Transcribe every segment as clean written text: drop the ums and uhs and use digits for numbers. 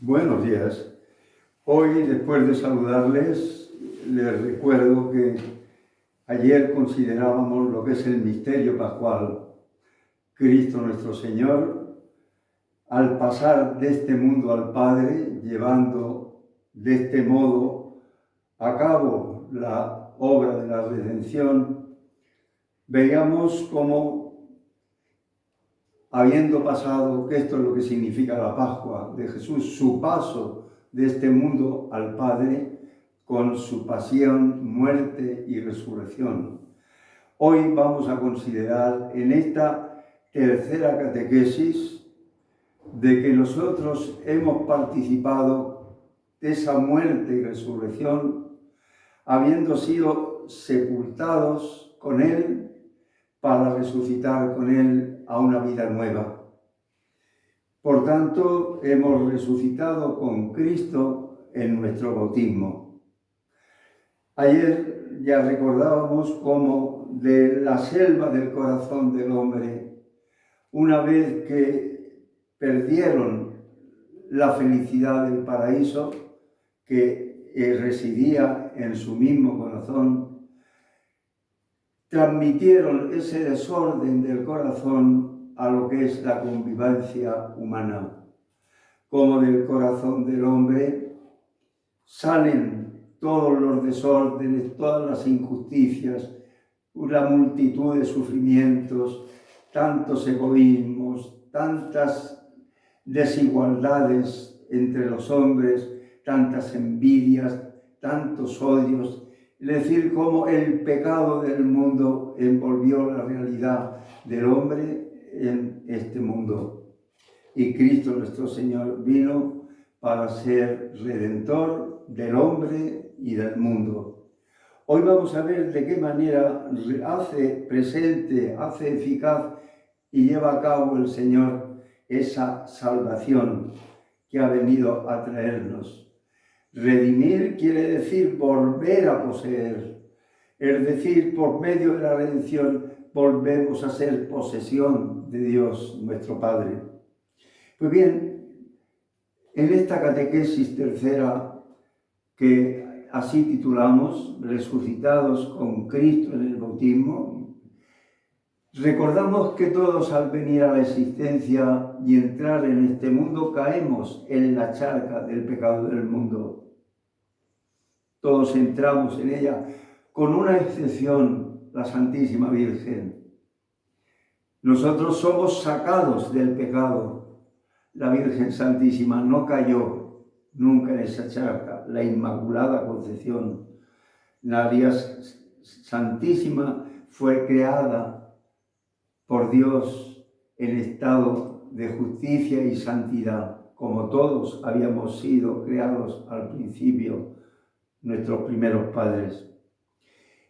Buenos días. Hoy, después de saludarles, les recuerdo que ayer considerábamos lo que es el misterio pascual. Cristo nuestro Señor, al pasar de este mundo al Padre, llevando de este modo a cabo la obra de la redención, veíamos cómo, habiendo pasado, que esto es lo que significa la Pascua de Jesús, su paso de este mundo al Padre con su pasión, muerte y resurrección. Hoy vamos a considerar en esta tercera catequesis de que nosotros hemos participado de esa muerte y resurrección, habiendo sido sepultados con Él para resucitar con Él a una vida nueva. Por tanto, hemos resucitado con Cristo en nuestro bautismo. Ayer ya recordábamos cómo de la selva del corazón del hombre, una vez que perdieron la felicidad del paraíso que residía en su mismo corazón, transmitieron ese desorden del corazón a lo que es la convivencia humana. Como del corazón del hombre salen todos los desórdenes, todas las injusticias, una multitud de sufrimientos, tantos egoísmos, tantas desigualdades entre los hombres, tantas envidias, tantos odios. Es decir, cómo el pecado del mundo envolvió la realidad del hombre en este mundo. Y Cristo nuestro Señor vino para ser redentor del hombre y del mundo. Hoy vamos a ver de qué manera hace presente, hace eficaz y lleva a cabo el Señor esa salvación que ha venido a traernos. Redimir quiere decir volver a poseer, es decir, por medio de la redención volvemos a ser posesión de Dios nuestro Padre. Pues bien, en esta catequesis tercera, que así titulamos, Resucitados con Cristo en el bautismo, recordamos que todos al venir a la existencia y entrar en este mundo caemos en la charca del pecado del mundo. Todos entramos en ella, con una excepción, la Santísima Virgen. Nosotros somos sacados del pecado. La Virgen Santísima no cayó nunca en esa charca, la Inmaculada Concepción. María Santísima fue creada por Dios en estado de justicia y santidad, como todos habíamos sido creados al principio, nuestros primeros padres.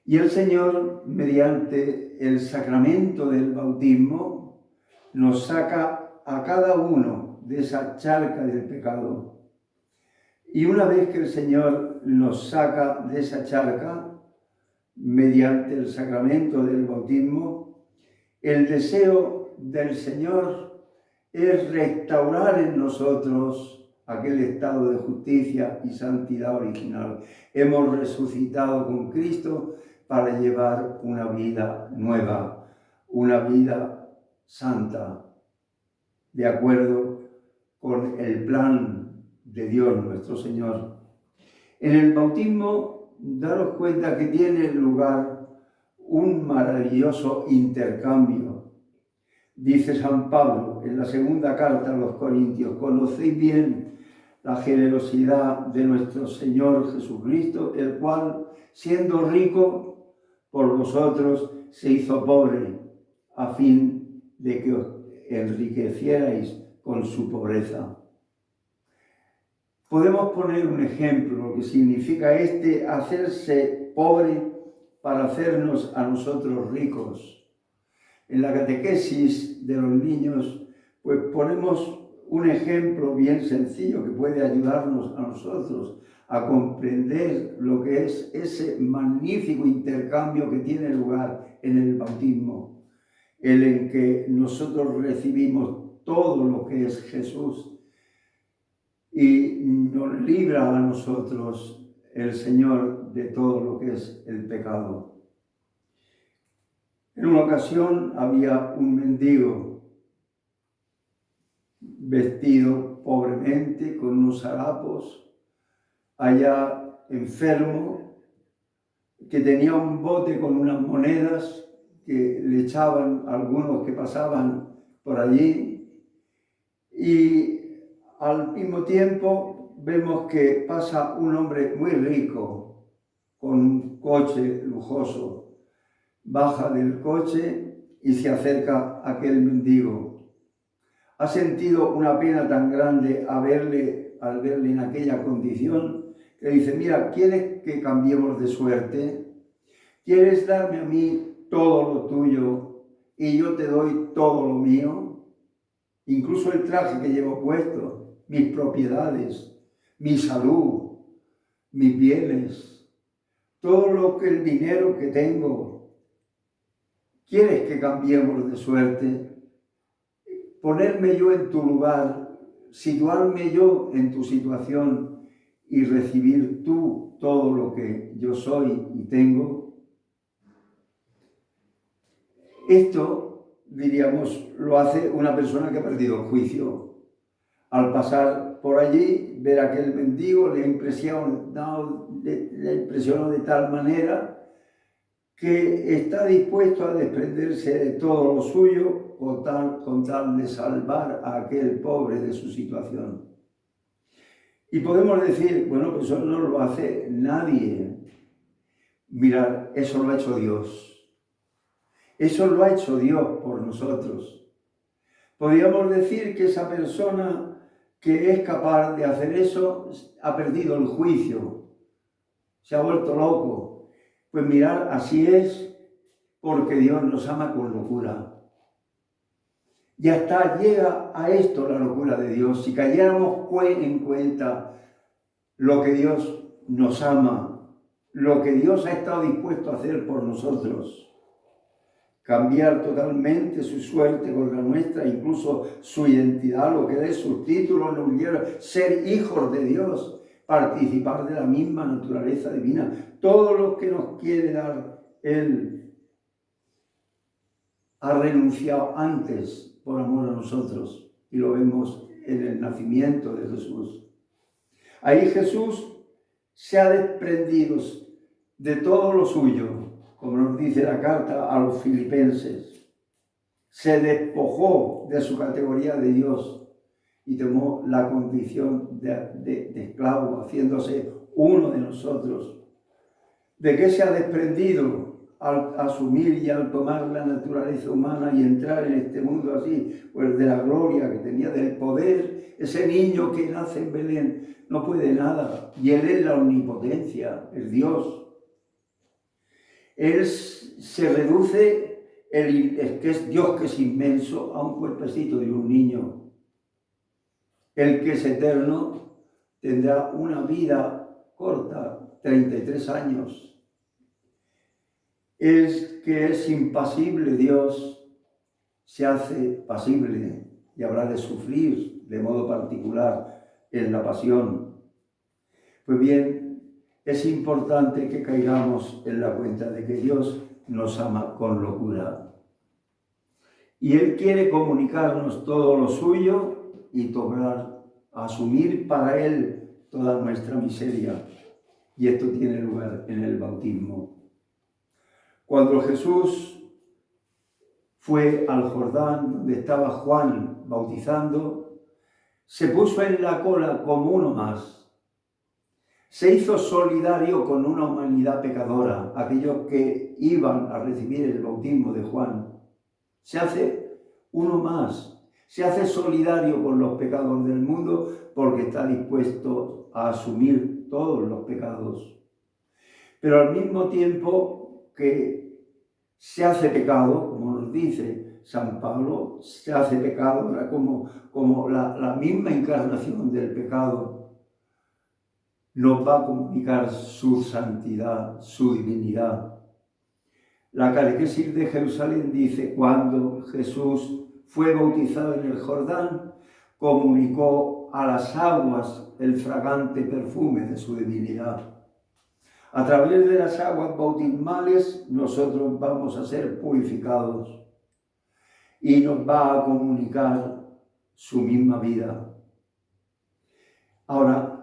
Y el Señor, mediante el sacramento del bautismo, nos saca a cada uno de esa charca del pecado. Y una vez que el Señor nos saca de esa charca, mediante el sacramento del bautismo, el deseo del Señor es restaurar en nosotros aquel estado de justicia y santidad original. Hemos resucitado con Cristo para llevar una vida nueva, una vida santa, de acuerdo con el plan de Dios nuestro Señor. En el bautismo, daros cuenta que tiene lugar un maravilloso intercambio. Dice San Pablo en la segunda carta a los Corintios: conocéis bien la generosidad de nuestro Señor Jesucristo, el cual, siendo rico, por vosotros se hizo pobre, a fin de que os enriquecierais con su pobreza. Podemos poner un ejemplo, lo que significa hacerse pobre para hacernos a nosotros ricos. En la catequesis de los niños, pues ponemos un ejemplo bien sencillo que puede ayudarnos a nosotros a comprender lo que es ese magnífico intercambio que tiene lugar en el bautismo, el en que nosotros recibimos todo lo que es Jesús y nos libra a nosotros el Señor de todo lo que es el pecado. En una ocasión había un mendigo vestido pobremente con unos harapos, allá enfermo, que tenía un bote con unas monedas que le echaban algunos que pasaban por allí, y al mismo tiempo vemos que pasa un hombre muy rico con un coche lujoso, baja del coche y se acerca a aquel mendigo. Ha sentido una pena tan grande al verle en aquella condición, que dice: mira, ¿quieres que cambiemos de suerte? ¿Quieres darme a mí todo lo tuyo y yo te doy todo lo mío? Incluso el traje que llevo puesto, mis propiedades, mi salud, mis bienes, todo lo que el dinero que tengo. ¿Quieres que cambiemos de suerte? Ponerme yo en tu lugar, situarme yo en tu situación y recibir tú todo lo que yo soy y tengo. Esto, diríamos, lo hace una persona que ha perdido el juicio. Al pasar por allí, ver a aquel mendigo le impresionó de tal manera que está dispuesto a desprenderse de todo lo suyo con tal de salvar a aquel pobre de su situación. Y podemos decir: bueno, pues eso no lo hace nadie. Mirad, eso lo ha hecho Dios. Eso lo ha hecho Dios por nosotros. Podríamos decir que esa persona que es capaz de hacer eso ha perdido el juicio, se ha vuelto loco. Pues mirad, así es, porque Dios nos ama con locura. Y hasta llega a esto la locura de Dios. Si cayéramos en cuenta lo que Dios nos ama, lo que Dios ha estado dispuesto a hacer por nosotros, cambiar totalmente su suerte con la nuestra, incluso su identidad, lo que es sus títulos, nos lleva a ser hijos de Dios, participar de la misma naturaleza divina, todo lo que nos quiere dar Él ha renunciado antes por amor a nosotros, y lo vemos en el nacimiento de Jesús. Ahí Jesús se ha desprendido de todo lo suyo, como nos dice la carta a los filipenses. Se despojó de su categoría de Dios y tomó la condición de esclavo, haciéndose uno de nosotros. ¿De qué se ha desprendido? Al asumir y al tomar la naturaleza humana y entrar en este mundo así, pues de la gloria que tenía, del poder. Ese niño que nace en Belén no puede nada, y Él es la omnipotencia, el Dios. Él se reduce, que es Dios, que es inmenso, a un cuerpecito de un niño. El que es eterno tendrá una vida corta, 33 años. Es que es impasible, Dios se hace pasible y habrá de sufrir de modo particular en la pasión. Pues bien, es importante que caigamos en la cuenta de que Dios nos ama con locura. Y Él quiere comunicarnos todo lo suyo y asumir para Él toda nuestra miseria. Y esto tiene lugar en el bautismo. Cuando Jesús fue al Jordán, donde estaba Juan bautizando, se puso en la cola como uno más. Se hizo solidario con una humanidad pecadora, aquellos que iban a recibir el bautismo de Juan. Se hace uno más, se hace solidario con los pecados del mundo porque está dispuesto a asumir todos los pecados. Pero al mismo tiempo que se hace pecado, como nos dice San Pablo, se hace pecado como la misma encarnación del pecado, nos va a comunicar su santidad, su divinidad. La catequesis de Jerusalén dice: cuando Jesús fue bautizado en el Jordán, comunicó a las aguas el fragante perfume de su divinidad. A través de las aguas bautismales nosotros vamos a ser purificados y nos va a comunicar su misma vida. Ahora,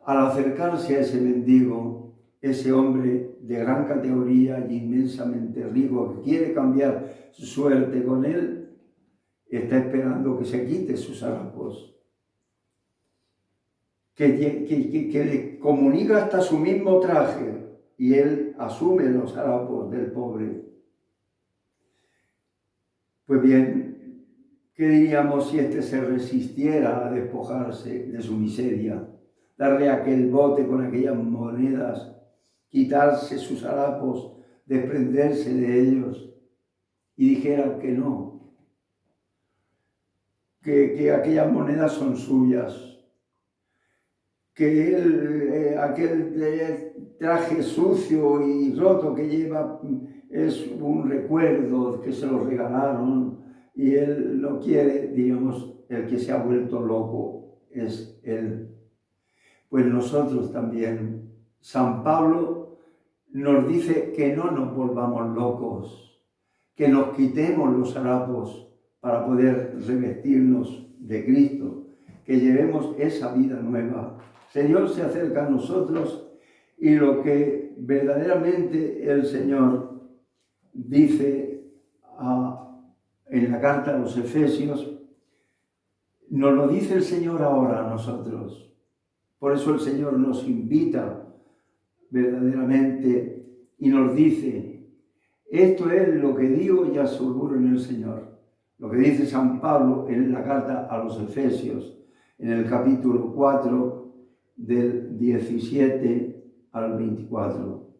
al acercarse a ese mendigo, ese hombre de gran categoría y inmensamente rico que quiere cambiar su suerte con él, está esperando que se quite sus harapos. Que le comunica hasta su mismo traje y él asume los harapos del pobre. Pues bien, ¿qué diríamos si éste se resistiera a despojarse de su miseria, darle aquel bote con aquellas monedas, quitarse sus harapos, desprenderse de ellos y dijera que no, que aquellas monedas son suyas, que él, aquel traje sucio y roto que lleva es un recuerdo que se lo regalaron y él lo quiere, digamos, el que se ha vuelto loco es él. Pues nosotros también, San Pablo nos dice que no nos volvamos locos, que nos quitemos los harapos para poder revestirnos de Cristo, que llevemos esa vida nueva. El Señor se acerca a nosotros y lo que verdaderamente el Señor dice en la carta a los Efesios, nos lo dice el Señor ahora a nosotros. Por eso el Señor nos invita verdaderamente y nos dice, esto es lo que digo y aseguro en el Señor. Lo que dice San Pablo en la carta a los Efesios, en el capítulo 4, del 17 al 24.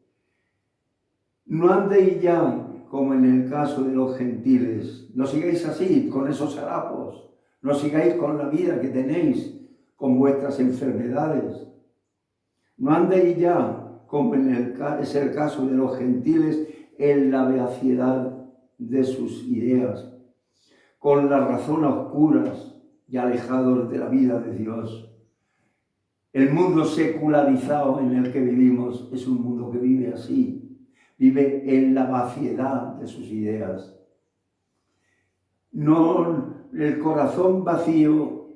No andéis ya como en el caso de los gentiles, no sigáis así, con esos harapos, no sigáis con la vida que tenéis, con vuestras enfermedades. No andéis ya, como es el caso de los gentiles, en la vaciedad de sus ideas, con la razón a oscuras y alejados de la vida de Dios. El mundo secularizado en el que vivimos es un mundo que vive así, vive en la vaciedad de sus ideas. No el corazón vacío,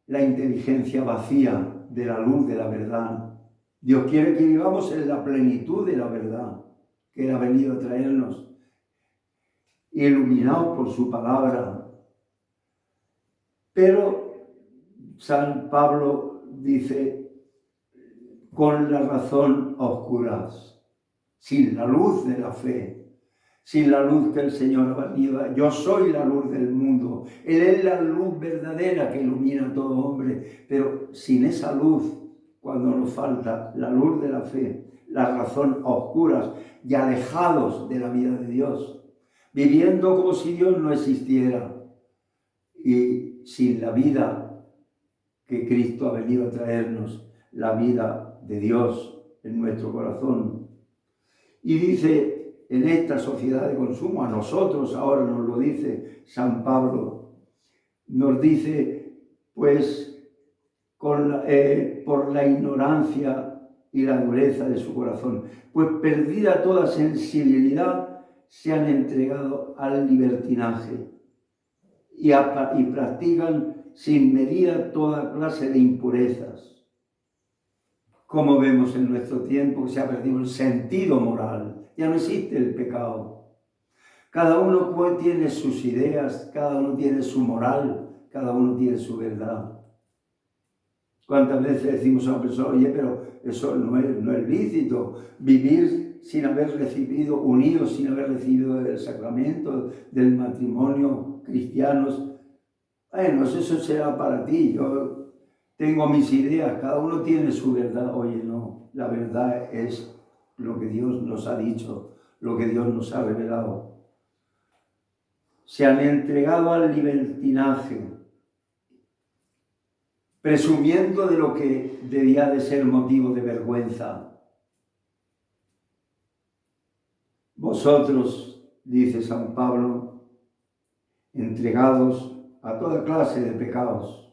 la inteligencia vacía de la luz de la verdad. Dios quiere que vivamos en la plenitud de la verdad que Él ha venido a traernos, iluminados por su palabra. Pero San Pablo dice, con la razón a oscuras, sin la luz de la fe, sin la luz que el Señor ha venido. Yo soy la luz del mundo. Él es la luz verdadera que ilumina a todo hombre. Pero sin esa luz, cuando nos falta la luz de la fe, la razón a oscuras y alejados de la vida de Dios, viviendo como si Dios no existiera y sin la vida que Cristo ha venido a traernos, la vida de Dios en nuestro corazón. Y dice, en esta sociedad de consumo, a nosotros ahora nos lo dice San Pablo, nos dice, pues, por la ignorancia y la dureza de su corazón, pues perdida toda sensibilidad, se han entregado al libertinaje y practican sin medida toda clase de impurezas. Como vemos en nuestro tiempo que se ha perdido el sentido moral, ya no existe el pecado. Cada uno tiene sus ideas, cada uno tiene su moral, cada uno tiene su verdad. ¿Cuántas veces decimos a una persona, oye, pero eso no es lícito, vivir sin haber recibido, unidos sin haber recibido el sacramento del matrimonio cristianos? Bueno, eso será para ti, yo tengo mis ideas, cada uno tiene su verdad. Oye, no, la verdad es lo que Dios nos ha dicho, lo que Dios nos ha revelado. Se han entregado al libertinaje, presumiendo de lo que debía de ser motivo de vergüenza. Vosotros, dice San Pablo, entregados a toda clase de pecados,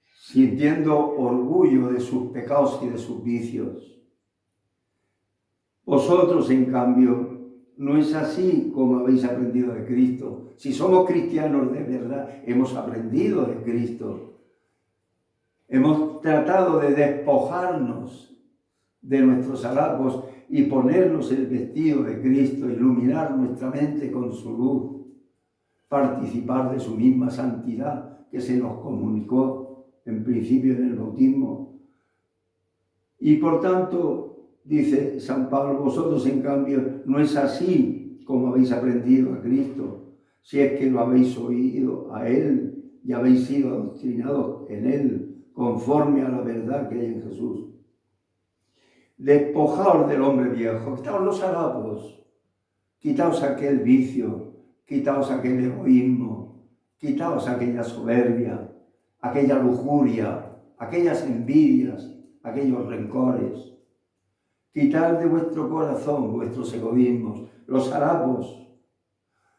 sintiendo orgullo de sus pecados y de sus vicios. Vosotros, en cambio, no es así como habéis aprendido de Cristo. Si somos cristianos de verdad, hemos aprendido de Cristo. Hemos tratado de despojarnos de nuestros harapos y ponernos el vestido de Cristo, iluminar nuestra mente con su luz, participar de su misma santidad que se nos comunicó en principio en el bautismo. Y por tanto, dice San Pablo, vosotros en cambio no es así como habéis aprendido a Cristo, si es que lo habéis oído a Él y habéis sido adoctrinados en Él, conforme a la verdad que hay en Jesús. Despojaos del hombre viejo, quitaos los harapos, quitaos aquel vicio, quitaos aquel egoísmo, quitaos aquella soberbia, aquella lujuria, aquellas envidias, aquellos rencores. Quitad de vuestro corazón vuestros egoísmos, los harapos.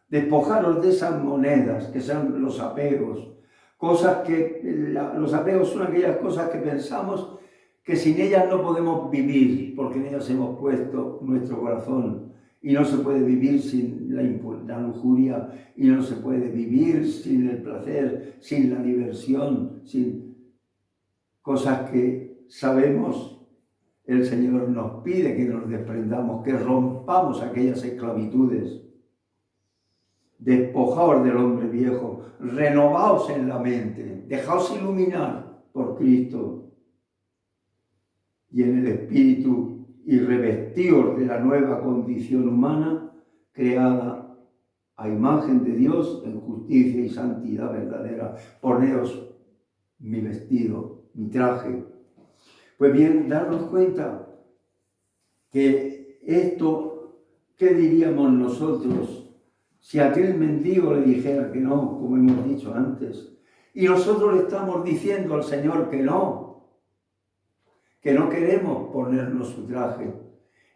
Despojaros de esas monedas que son los apegos. Los apegos son aquellas cosas que pensamos que sin ellas no podemos vivir, porque en ellas hemos puesto nuestro corazón. Y no se puede vivir sin la lujuria, y no se puede vivir sin el placer, sin la diversión, sin cosas que sabemos. El Señor nos pide que nos desprendamos, que rompamos aquellas esclavitudes. Despojaos del hombre viejo, renovaos en la mente, dejaos iluminar por Cristo y en el Espíritu y revestíos de la nueva condición humana creada a imagen de Dios en justicia y santidad verdadera. Poneos mi vestido, mi traje. Pues bien, darnos cuenta que esto, ¿qué diríamos nosotros si aquel mendigo le dijera que no, como hemos dicho antes? Y nosotros le estamos diciendo al Señor que no queremos ponernos su traje.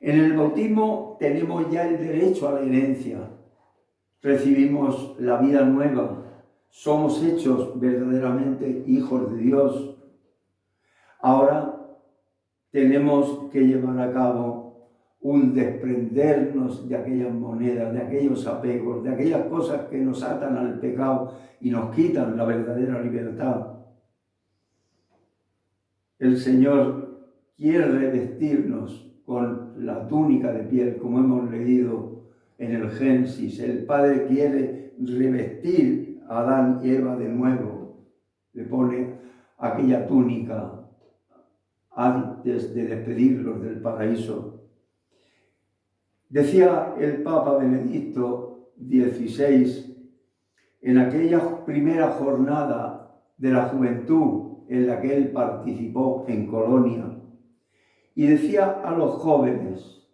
En el bautismo tenemos ya el derecho a la herencia. Recibimos la vida nueva. Somos hechos verdaderamente hijos de Dios. Ahora tenemos que llevar a cabo un desprendernos de aquellas monedas, de aquellos apegos, de aquellas cosas que nos atan al pecado y nos quitan la verdadera libertad. El Señor quiere revestirnos con la túnica de piel, como hemos leído en el Génesis. El Padre quiere revestir a Adán y Eva de nuevo. Le pone aquella túnica antes de despedirlos del paraíso. Decía el Papa Benedicto XVI, en aquella primera jornada de la juventud en la que él participó en Colonia, y decía a los jóvenes,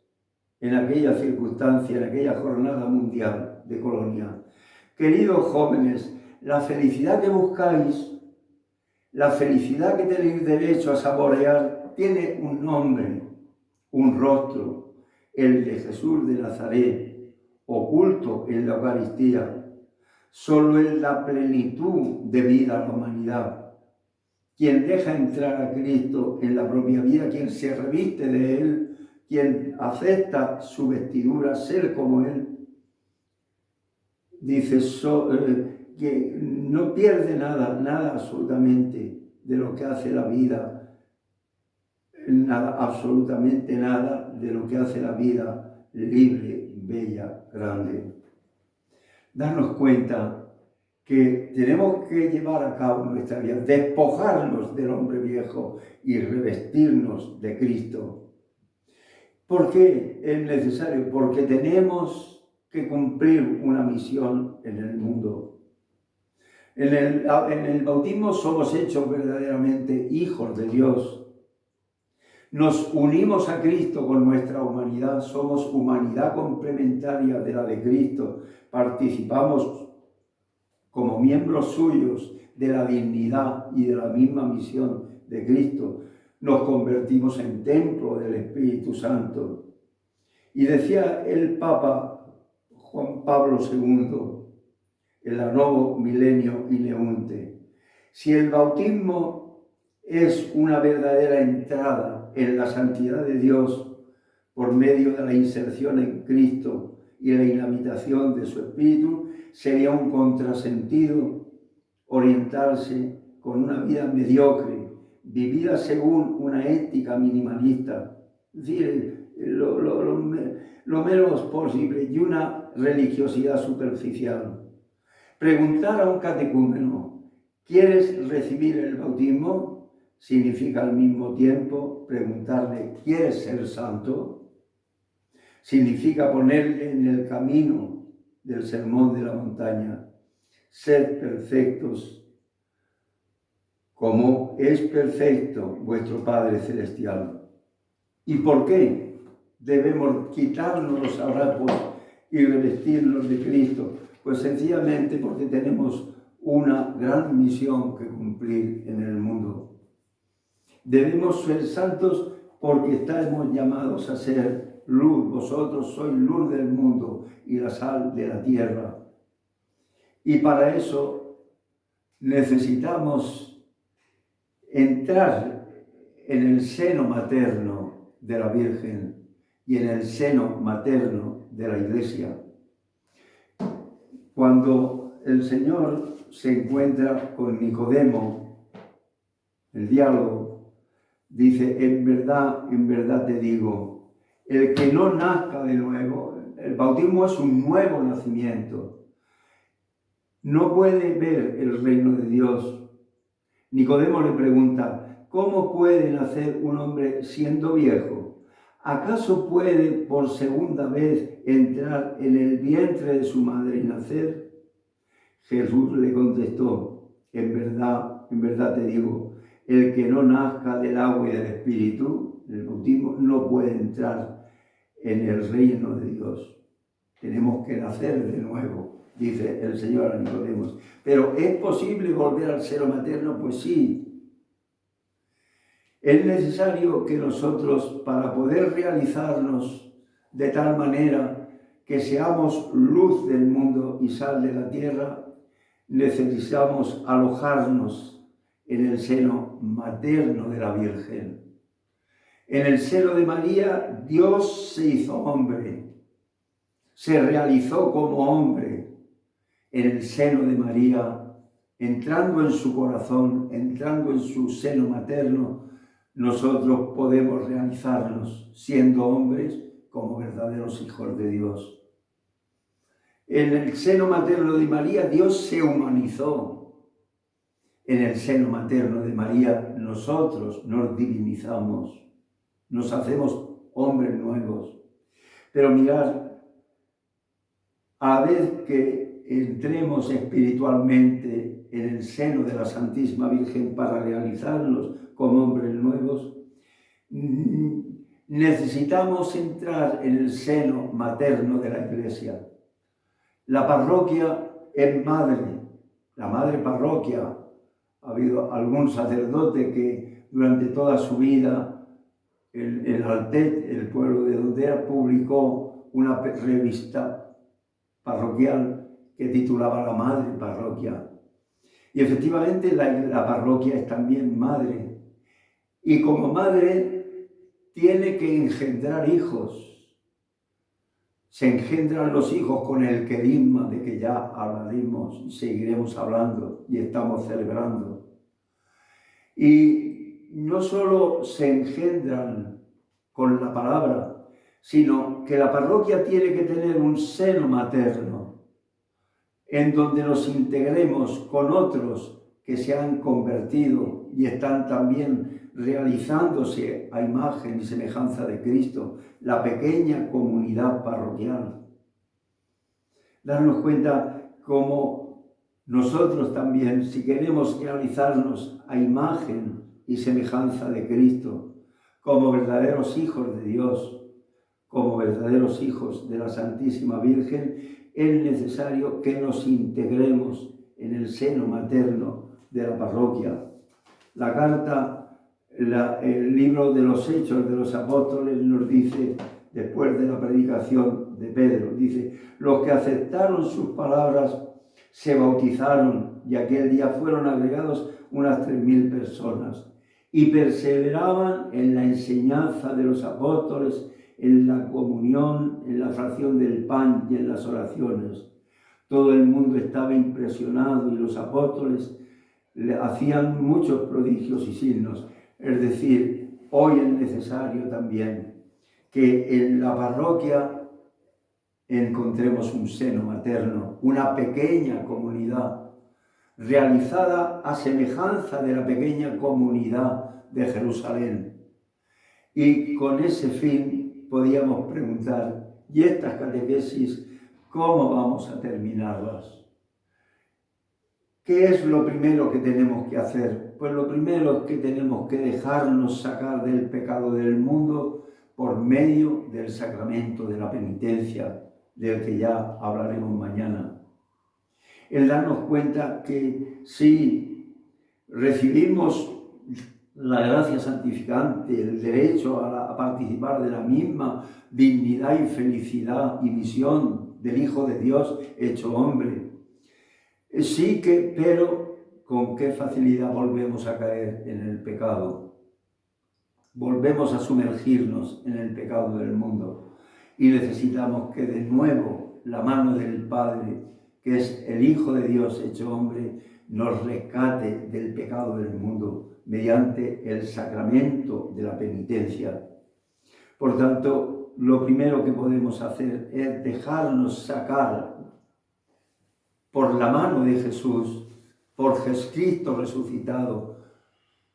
en aquella circunstancia, en aquella jornada mundial de Colonia: queridos jóvenes, la felicidad que buscáis, la felicidad que tenéis derecho a saborear, tiene un nombre, un rostro, el de Jesús de Nazaret, oculto en la Eucaristía. Solo es la plenitud de vida a la humanidad. Quien deja entrar a Cristo en la propia vida, quien se reviste de Él, quien acepta su vestidura, ser como Él, dice que no pierde nada absolutamente de lo que hace la vida, absolutamente nada de lo que hace la vida libre, bella, grande. Darnos cuenta que tenemos que llevar a cabo nuestra vida, despojarnos del hombre viejo y revestirnos de Cristo. ¿Por qué es necesario? Porque tenemos que cumplir una misión en el mundo. En el bautismo somos hechos verdaderamente hijos de Dios. Nos unimos a Cristo con nuestra humanidad, somos humanidad complementaria de la de Cristo, participamos como miembros suyos de la dignidad y de la misma misión de Cristo. Nos convertimos en templo del Espíritu Santo. Y decía el Papa Juan Pablo II, el nuevo milenio ineunte. Si el bautismo es una verdadera entrada en la santidad de Dios por medio de la inserción en Cristo y la inhabitación de su Espíritu, sería un contrasentido orientarse con una vida mediocre, vivida según una ética minimalista, es decir, lo menos posible, y una religiosidad superficial. Preguntar a un catecúmeno, ¿quieres recibir el bautismo? Significa al mismo tiempo preguntarle, ¿quieres ser santo? Significa ponerle en el camino del sermón de la montaña. Sed perfectos como es perfecto vuestro Padre Celestial. ¿Y por qué debemos quitarnos los harapos y revestirnos de Cristo? Pues sencillamente porque tenemos una gran misión que cumplir en el mundo. Debemos ser santos porque estamos llamados a ser luz. Vosotros sois luz del mundo y la sal de la tierra. Y para eso necesitamos entrar en el seno materno de la Virgen y en el seno materno de la Iglesia. Cuando el Señor se encuentra con Nicodemo, el diálogo, dice, en verdad te digo, el que no nazca de nuevo, el bautismo es un nuevo nacimiento, no puede ver el reino de Dios. Nicodemo le pregunta, ¿cómo puede nacer un hombre siendo viejo? ¿Acaso puede por segunda vez entrar en el vientre de su madre y nacer? Jesús le contestó, en verdad te digo, el que no nazca del agua y del Espíritu, del bautismo, no puede entrar en el reino de Dios. Tenemos que nacer de nuevo, dice el Señor a Nicodemo. ¿Pero es posible volver al seno materno? Pues sí. Es necesario que nosotros, para poder realizarnos de tal manera que seamos luz del mundo y sal de la tierra, necesitamos alojarnos en el seno materno de la Virgen. En el seno de María, Dios se hizo hombre, se realizó como hombre. En el seno de María, entrando en su corazón, entrando en su seno materno, nosotros podemos realizarnos siendo hombres como verdaderos hijos de Dios. En el seno materno de María, Dios se humanizó. En el seno materno de María, nosotros nos divinizamos, nos hacemos hombres nuevos. Pero mirad, a la vez que entremos espiritualmente en el seno de la Santísima Virgen para realizarnos como hombres nuevos, necesitamos entrar en el seno materno de la Iglesia. La parroquia es madre, la madre parroquia. Ha habido algún sacerdote que durante toda su vida, el Altet, el pueblo de donde era, publicó una revista parroquial que titulaba La Madre Parroquia. Y efectivamente la parroquia es también madre. Y como madre tiene que engendrar hijos. Se engendran los hijos con el querigma de que ya hablaremos y seguiremos hablando y estamos celebrando. Y no solo se engendran con la palabra, sino que la parroquia tiene que tener un seno materno en donde nos integremos con otros que se han convertido y están también realizándose a imagen y semejanza de Cristo, la pequeña comunidad parroquial. Darnos cuenta cómo nosotros también, si queremos realizarnos a imagen y semejanza de Cristo, como verdaderos hijos de Dios, como verdaderos hijos de la Santísima Virgen, es necesario que nos integremos en el seno materno de la parroquia. La carta, el libro de los Hechos de los Apóstoles nos dice, después de la predicación de Pedro, dice, los que aceptaron sus palabras se bautizaron y aquel día fueron agregados unas 3.000 personas y perseveraban en la enseñanza de los apóstoles, en la comunión, en la fracción del pan y en las oraciones. Todo el mundo estaba impresionado y los apóstoles le hacían muchos prodigios y signos. Es decir, hoy es necesario también que en la parroquia encontremos un seno materno, una pequeña comunidad, realizada a semejanza de la pequeña comunidad de Jerusalén. Y con ese fin podíamos preguntar, ¿y estas catequesis cómo vamos a terminarlas? ¿Qué es lo primero que tenemos que hacer? Pues lo primero es que tenemos que dejarnos sacar del pecado del mundo por medio del sacramento de la penitencia, del que ya hablaremos mañana. El darnos cuenta que si recibimos la gracia santificante, el derecho a participar de la misma dignidad y felicidad y visión del Hijo de Dios hecho hombre, sí que, pero con qué facilidad volvemos a caer en el pecado. Volvemos a sumergirnos en el pecado del mundo y necesitamos que de nuevo la mano del Padre, que es el Hijo de Dios hecho hombre, nos rescate del pecado del mundo mediante el sacramento de la penitencia. Por tanto, lo primero que podemos hacer es dejarnos sacar por la mano de Jesús, por Jesucristo resucitado,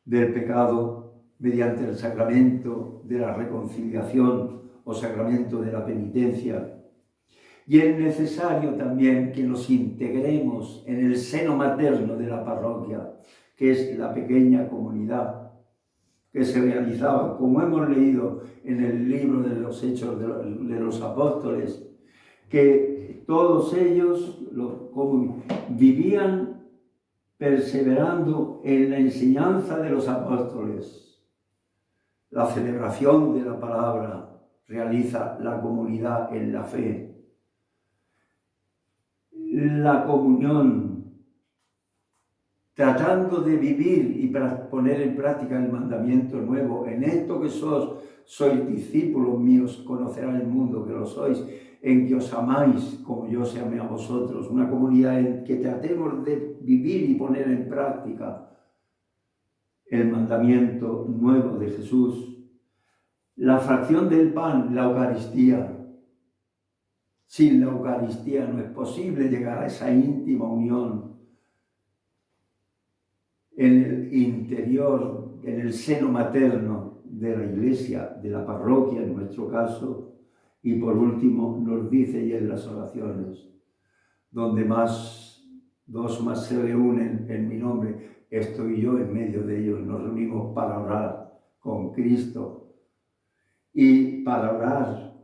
del pecado mediante el sacramento de la reconciliación o sacramento de la penitencia. Y es necesario también que nos integremos en el seno materno de la parroquia, que es la pequeña comunidad que se realizaba, como hemos leído en el libro de los Hechos de los Apóstoles, que todos ellos vivían perseverando en la enseñanza de los apóstoles. La celebración de la palabra realiza la comunidad en la fe. La comunión, tratando de vivir y poner en práctica el mandamiento nuevo. En esto que sois discípulos míos, conocerá el mundo que lo sois, en que os amáis como yo os amé a vosotros. Una comunidad en que tratemos de vivir y poner en práctica el mandamiento nuevo de Jesús. La fracción del pan, la Eucaristía. Sin la Eucaristía no es posible llegar a esa íntima unión en el interior, en el seno materno de la Iglesia, de la parroquia en nuestro caso. Y por último nos dice, y en las oraciones, donde dos más se reúnen en mi nombre, estoy yo en medio de ellos. Nos reunimos para orar con Cristo y para orar,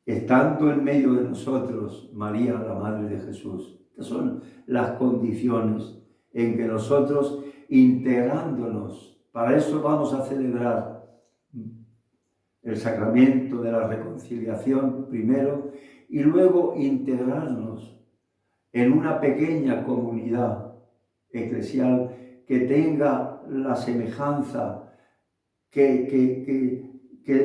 estando en medio de nosotros, María, la Madre de Jesús. Estas son las condiciones en que nosotros, integrándonos, para eso vamos a celebrar el sacramento de la reconciliación primero, y luego integrarnos en una pequeña comunidad eclesial que tenga la semejanza, que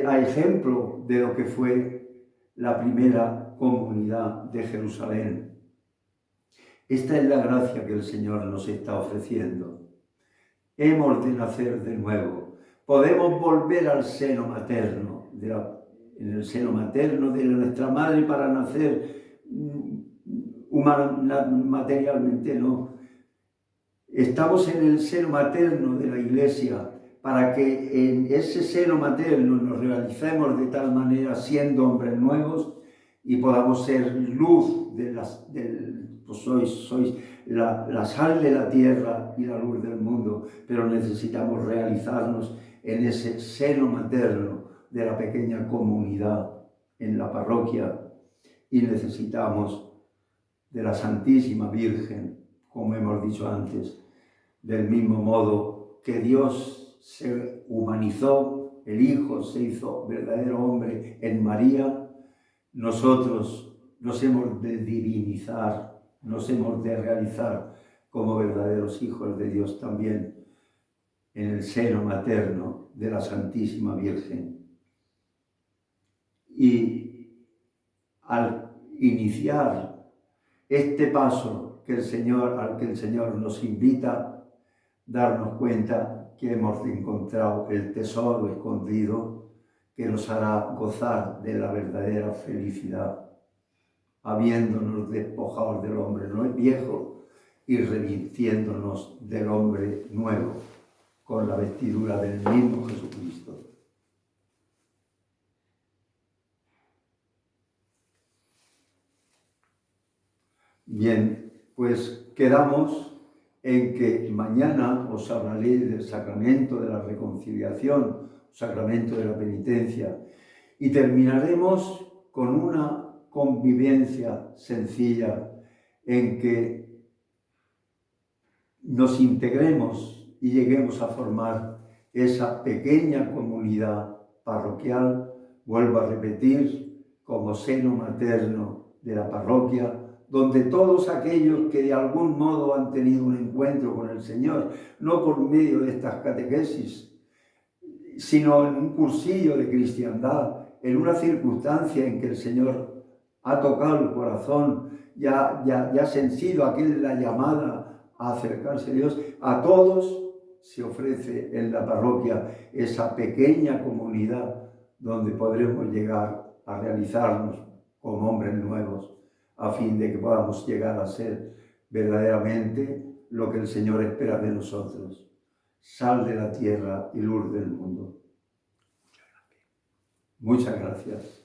a ejemplo de lo que fue la primera comunidad de Jerusalén. Esta es la gracia que el Señor nos está ofreciendo. Hemos de nacer de nuevo. Podemos volver al seno materno, en el seno materno de nuestra madre para nacer materialmente, no. Estamos en el seno materno de la Iglesia para que en ese seno materno nos realicemos de tal manera siendo hombres nuevos y podamos ser luz pues sois la sal de la tierra y la luz del mundo, pero necesitamos realizarnos en ese seno materno de la pequeña comunidad en la parroquia y necesitamos de la Santísima Virgen, como hemos dicho antes, del mismo modo que Dios se humanizó, el Hijo se hizo verdadero hombre en María, nosotros nos hemos de divinizar nos hemos de realizar como verdaderos hijos de Dios también en el seno materno de la Santísima Virgen. Y al iniciar este paso al que el Señor nos invita, darnos cuenta que hemos encontrado el tesoro escondido que nos hará gozar de la verdadera felicidad, habiéndonos despojado del hombre viejo y revistiéndonos del hombre nuevo, con la vestidura del mismo Jesucristo. Bien, pues quedamos en que mañana os hablaré del sacramento de la reconciliación, sacramento de la penitencia, y terminaremos con una convivencia sencilla en que nos integremos y lleguemos a formar esa pequeña comunidad parroquial, vuelvo a repetir, como seno materno de la parroquia, donde todos aquellos que de algún modo han tenido un encuentro con el Señor, no por medio de estas catequesis, sino en un cursillo de cristiandad, en una circunstancia en que el Señor ha tocado el corazón, ya ha sentido la llamada a acercarse a Dios, a todos se ofrece en la parroquia esa pequeña comunidad donde podremos llegar a realizarnos como hombres nuevos, a fin de que podamos llegar a ser verdaderamente lo que el Señor espera de nosotros: sal de la tierra y luz del mundo. Muchas gracias.